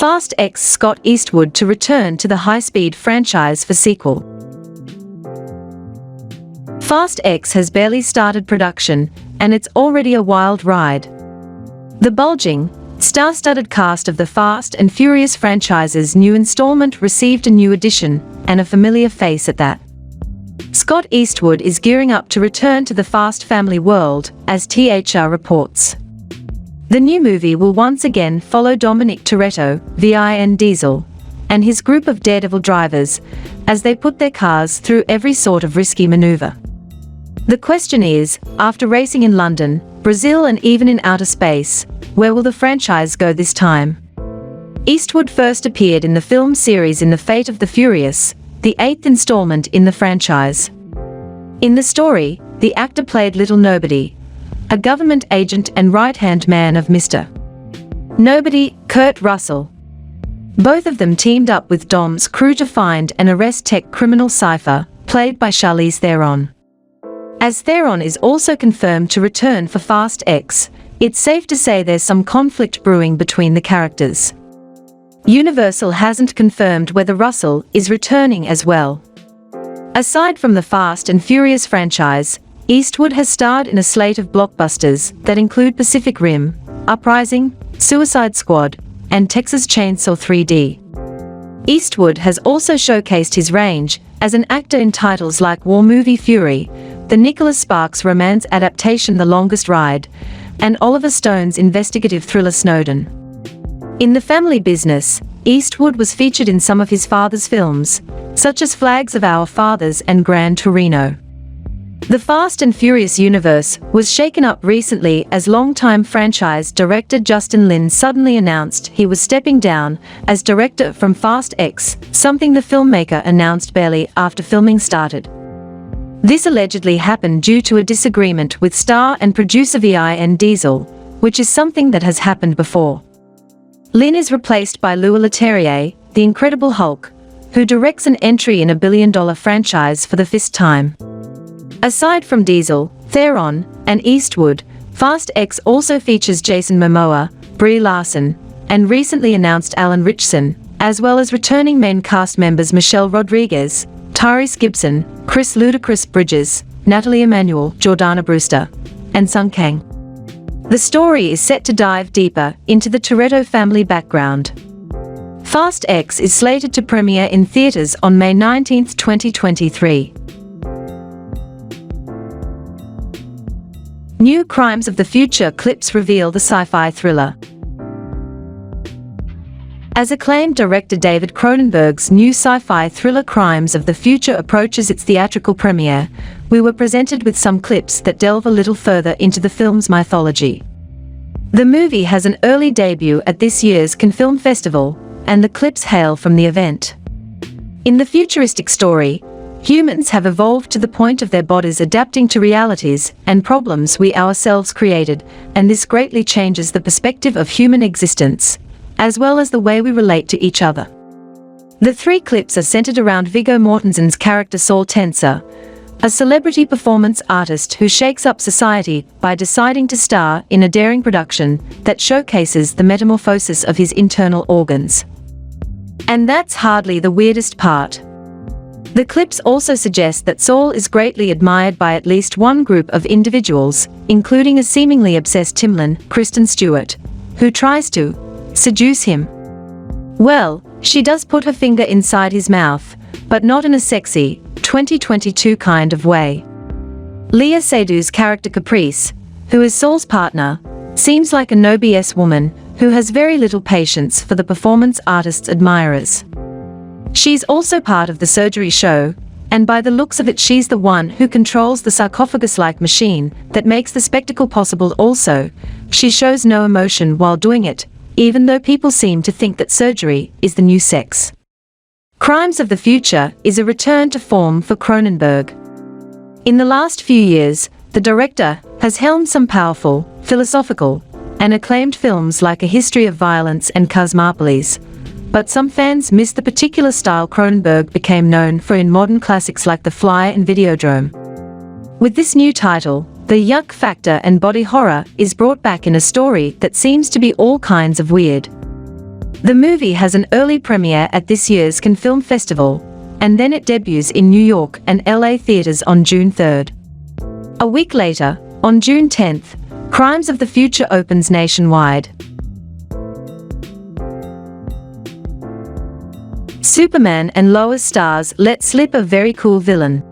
Fast X Scott Eastwood to return to the high-speed franchise for sequel. Fast X has barely started production, and it's already a wild ride. The bulging, star-studded cast of the Fast and Furious franchise's new installment received a new addition, and a familiar face at that. Scott Eastwood is gearing up to return to the Fast family world, as THR reports. The new movie will once again follow Dominic Toretto, Vin Diesel, and his group of daredevil drivers, as they put their cars through every sort of risky maneuver. The question is, after racing in London, Brazil and even in outer space, where will the franchise go this time? Eastwood first appeared in the film series in The Fate of the Furious, the 8th installment in the franchise. In the story, the actor played Little Nobody, a government agent and right-hand man of Mr. Nobody, Kurt Russell. Both of them teamed up with Dom's crew to find and arrest tech criminal Sci-Fi, played by Charlize Theron. As Theron is also confirmed to return for Fast X, it's safe to say there's some conflict brewing between the characters. Universal hasn't confirmed whether Russell is returning as well. Aside from the Fast and Furious franchise, Eastwood has starred in a slate of blockbusters that include Pacific Rim, Uprising, Suicide Squad, and Texas Chainsaw 3D. Eastwood has also showcased his range as an actor in titles like War Movie Fury, the Nicholas Sparks romance adaptation The Longest Ride, and Oliver Stone's investigative thriller Snowden. In the family business, Eastwood was featured in some of his father's films, such as Flags of Our Fathers and Gran Torino. The Fast and Furious universe was shaken up recently as longtime franchise director Justin Lin suddenly announced he was stepping down as director from Fast X, something the filmmaker announced barely after filming started. This allegedly happened due to a disagreement with star and producer Vin Diesel, which is something that has happened before. Lin is replaced by Louis Leterrier, the Incredible Hulk, who directs an entry in a billion-dollar franchise for the 5th time. Aside from Diesel, Theron, and Eastwood, Fast X also features Jason Momoa, Brie Larson, and recently announced Alan Ritchson, as well as returning main cast members Michelle Rodriguez, Tyrese Gibson, Chris Ludacris Bridges, Natalie Emmanuel, Jordana Brewster, and Sung Kang. The story is set to dive deeper into the Toretto family background. Fast X is slated to premiere in theaters on May 19, 2023. New Crimes of the Future clips reveal the sci-fi thriller. As acclaimed director David Cronenberg's new sci-fi thriller Crimes of the Future approaches its theatrical premiere, we were presented with some clips that delve a little further into the film's mythology. The movie has an early debut at this year's Cannes Film Festival, and the clips hail from the event. In the futuristic story, humans have evolved to the point of their bodies adapting to realities and problems we ourselves created, and this greatly changes the perspective of human existence, as well as the way we relate to each other. The 3 clips are centered around Viggo Mortensen's character Saul Tenser, a celebrity performance artist who shakes up society by deciding to star in a daring production that showcases the metamorphosis of his internal organs. And that's hardly the weirdest part. The clips also suggest that Saul is greatly admired by at least one group of individuals, including a seemingly obsessed Timlin, Kristen Stewart, who tries to seduce him. Well, she does put her finger inside his mouth, but not in a sexy, 2022 kind of way. Leah Seydoux' character Caprice, who is Saul's partner, seems like a no BS woman who has very little patience for the performance artist's admirers. She's also part of the surgery show, and by the looks of it she's the one who controls the sarcophagus-like machine that makes the spectacle possible. Also, she shows no emotion while doing it, even though people seem to think that surgery is the new sex. Crimes of the Future is a return to form for Cronenberg. In the last few years, the director has helmed some powerful, philosophical, and acclaimed films like A History of Violence and Cosmopolis, but some fans miss the particular style Cronenberg became known for in modern classics like The Fly and Videodrome. With this new title, the yuck factor and body horror is brought back in a story that seems to be all kinds of weird. The movie has an early premiere at this year's Cannes Film Festival, and then it debuts in New York and LA theaters on June 3rd. A week later, on June 10th, Crimes of the Future opens nationwide. Superman and Lois stars let slip a very cool villain.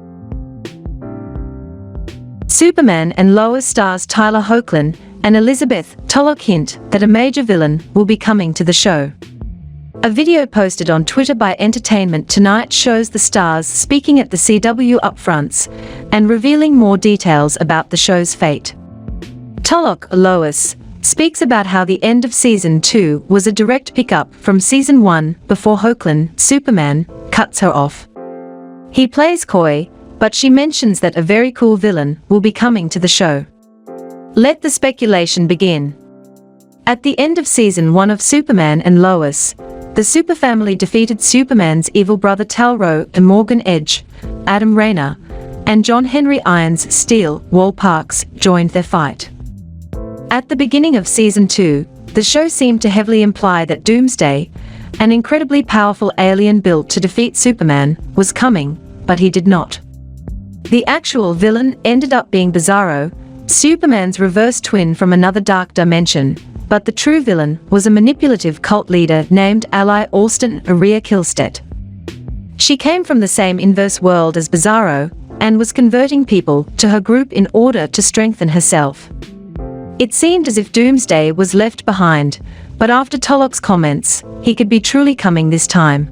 Superman and Lois stars Tyler Hoechlin and Elizabeth Tulloch hint that a major villain will be coming to the show. A video posted on Twitter by Entertainment Tonight shows the stars speaking at the CW upfronts and revealing more details about the show's fate. Tulloch, Lois, speaks about how the end of Season 2 was a direct pickup from Season 1 before Hoechlin, Superman, cuts her off. He plays coy, but she mentions that a very cool villain will be coming to the show. Let the speculation begin. At the end of Season 1 of Superman and Lois, the superfamily defeated Superman's evil brother Tal-Rho and Morgan Edge, Adam Rayner, and John Henry Irons Steel Wall Parks joined their fight. At the beginning of Season 2, the show seemed to heavily imply that Doomsday, an incredibly powerful alien built to defeat Superman, was coming, but he did not. The actual villain ended up being Bizarro, Superman's reverse twin from another dark dimension, but the true villain was a manipulative cult leader named Ally Alston Aria Kilstedt. She came from the same inverse world as Bizarro, and was converting people to her group in order to strengthen herself. It seemed as if Doomsday was left behind, but after Tulloch's comments, he could be truly coming this time.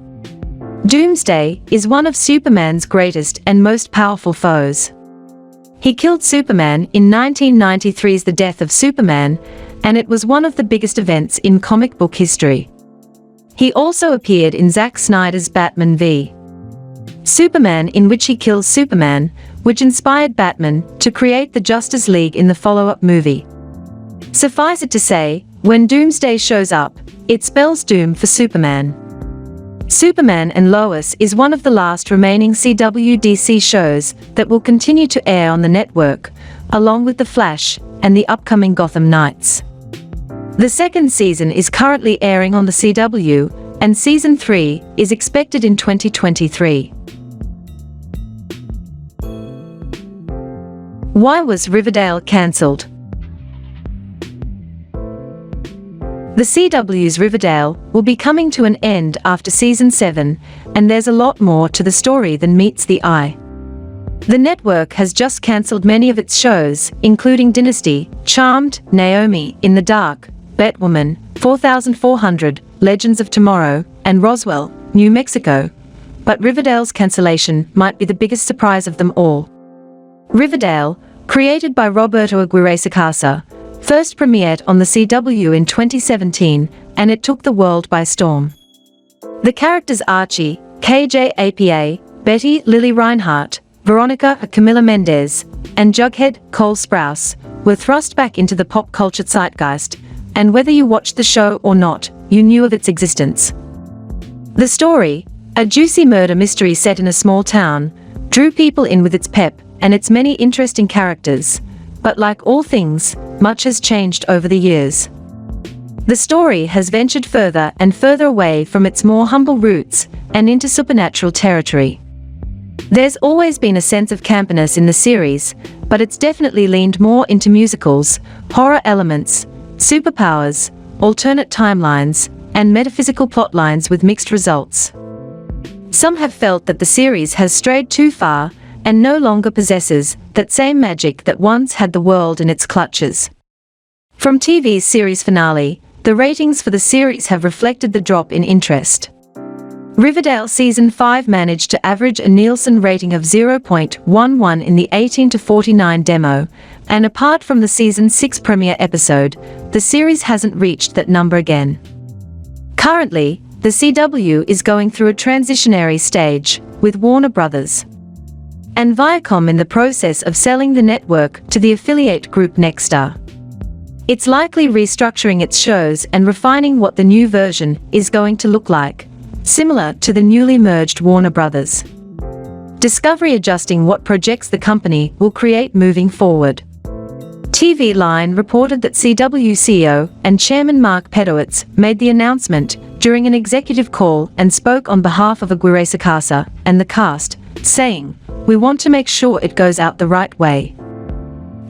Doomsday is one of Superman's greatest and most powerful foes. He killed Superman in 1993's The Death of Superman, and it was one of the biggest events in comic book history. He also appeared in Zack Snyder's Batman v Superman, in which he kills Superman, which inspired Batman to create the Justice League in the follow-up movie. Suffice it to say, when Doomsday shows up, it spells doom for Superman. Superman and Lois is one of the last remaining CW/DC shows that will continue to air on the network, along with The Flash and the upcoming Gotham Knights. The second season is currently airing on the CW, and Season 3 is expected in 2023. Why was Riverdale cancelled? The CW's Riverdale will be coming to an end after Season 7, and there's a lot more to the story than meets the eye. The network has just cancelled many of its shows, including Dynasty, Charmed, Naomi, In the Dark, Batwoman, 4400, Legends of Tomorrow, and Roswell, New Mexico. But Riverdale's cancellation might be the biggest surprise of them all. Riverdale, created by Roberto Aguirre-Sacasa, first premiered on the CW in 2017, and it took the world by storm. The characters Archie, KJ APA, Betty Lily Reinhart, Veronica Camila Mendez, and Jughead Cole Sprouse were thrust back into the pop culture zeitgeist, and whether you watched the show or not, you knew of its existence. The story, a juicy murder mystery set in a small town, drew people in with its pep and its many interesting characters, but like all things, much has changed over the years. The story has ventured further and further away from its more humble roots and into supernatural territory. There's always been a sense of campiness in the series, but it's definitely leaned more into musicals, horror elements, superpowers, alternate timelines, and metaphysical plotlines with mixed results. Some have felt that the series has strayed too far and no longer possesses that same magic that once had the world in its clutches. From TV's series finale, the ratings for the series have reflected the drop in interest. Riverdale Season 5 managed to average a Nielsen rating of 0.11 in the 18 to 49 demo, and apart from the Season 6 premiere episode, the series hasn't reached that number again. Currently, the CW is going through a transitionary stage, with Warner Brothers and Viacom in the process of selling the network to the affiliate group Nexstar. It's likely restructuring its shows and refining what the new version is going to look like, similar to the newly merged Warner Brothers Discovery, adjusting what projects the company will create moving forward. TV Line reported that CW CEO and Chairman Mark Pedowitz made the announcement during an executive call and spoke on behalf of Aguirre Sacasa and the cast, saying, "We want to make sure it goes out the right way."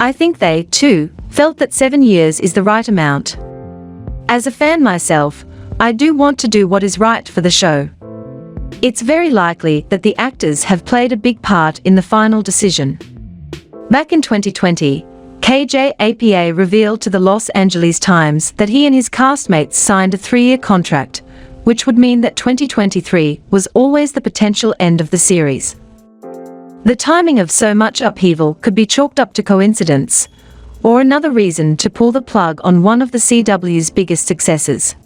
I think they, too, felt that 7 years is the right amount. As a fan myself, I do want to do what is right for the show. It's very likely that the actors have played a big part in the final decision. Back in 2020, KJAPA revealed to the Los Angeles Times that he and his castmates signed a 3-year contract, which would mean that 2023 was always the potential end of the series. The timing of so much upheaval could be chalked up to coincidence, or another reason to pull the plug on one of the CW's biggest successes.